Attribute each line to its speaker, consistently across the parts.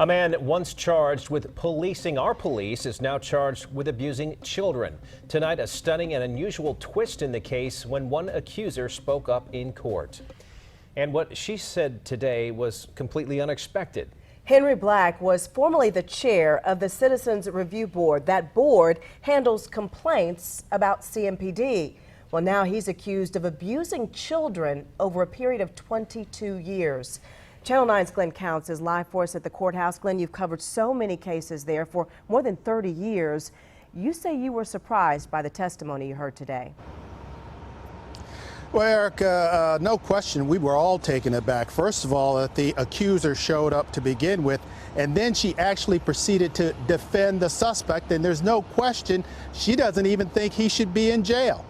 Speaker 1: A man once charged with policing our police is now charged with abusing children. Tonight, a stunning and unusual twist in the case when one accuser spoke up in court. And what she said today was completely unexpected.
Speaker 2: Henry Black was formerly the chair of the Citizens Review Board. That board handles complaints about CMPD. Well, now he's accused of abusing children over a period of 22 years. Channel 9's Glenn Counts is live for us at the courthouse. Glenn, you've covered so many cases there for more than 30 years. You say you were surprised by the testimony you heard today.
Speaker 3: Well, Erica, no question, we were all taken aback. First of all, that the accuser showed up to begin with, and then she actually proceeded to defend the suspect, and there's no question she doesn't even think he should be in jail.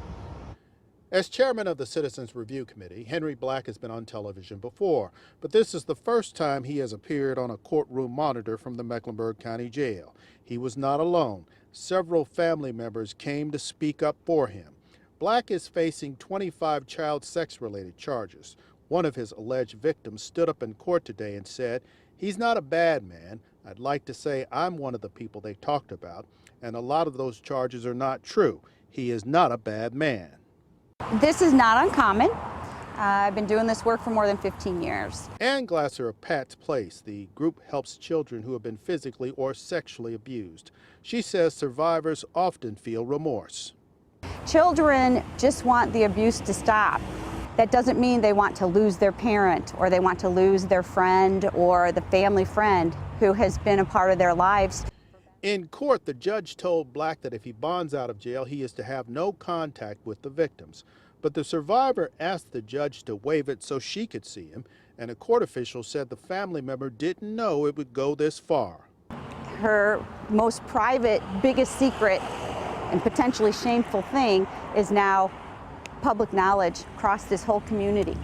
Speaker 3: As chairman of the Citizens Review Committee, Henry Black has been on television before, but this is the first time he has appeared on a courtroom monitor from the Mecklenburg County Jail. He was not alone. Several family members came to speak up for him. Black is facing 25 child sex-related charges. One of his alleged victims stood up in court today and said, "He's not a bad man. I'd like to say I'm one of the people they talked about, and a lot of those charges are not true. He is not a bad man."
Speaker 4: This is not uncommon. I've been doing this work for more than 15 years.
Speaker 3: Ann Glasser of Pat's Place, the group helps children who have been physically or sexually abused. She says survivors often feel remorse.
Speaker 4: Children just want the abuse to stop. That doesn't mean they want to lose their parent or they want to lose their friend or the family friend who has been a part of their lives.
Speaker 3: In court, the judge told Black that if he bonds out of jail, he is to have no contact with the victims. But the survivor asked the judge to waive it so she could see him, and a court official said the family member didn't know it would go this far.
Speaker 4: Her most private, biggest secret and potentially shameful thing is now public knowledge across this whole community.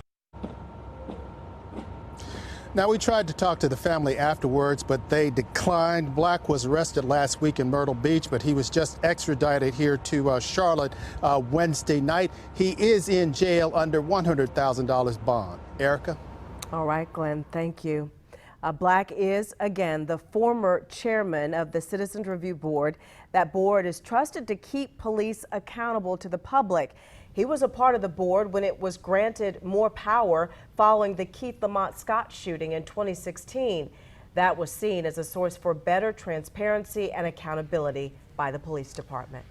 Speaker 3: Now, we tried to talk to the family afterwards, but they declined. Black was arrested last week in Myrtle Beach, but he was just extradited here to Charlotte Wednesday night. He is in jail under $100,000 bond. Erica?
Speaker 2: All right, Glenn, thank you. Black is, again, the former chairman of the Citizens Review Board. That board is trusted to keep police accountable to the public. He was a part of the board when it was granted more power following the Keith Lamont Scott shooting in 2016. That was seen as a source for better transparency and accountability by the police department.